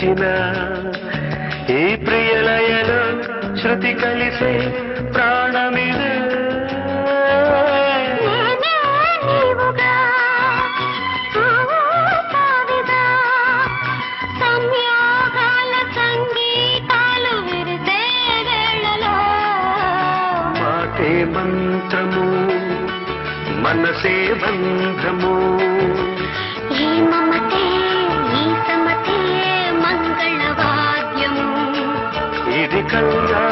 వినిపించిన ఈ ప్రియలయలో శృతి కలిసే ప్రాణమిదే మాటే మంత్రము మనసే బంధము ఈ మమతే ఈ సమతే మంగళవాద్యము ఇది కళ్యాణ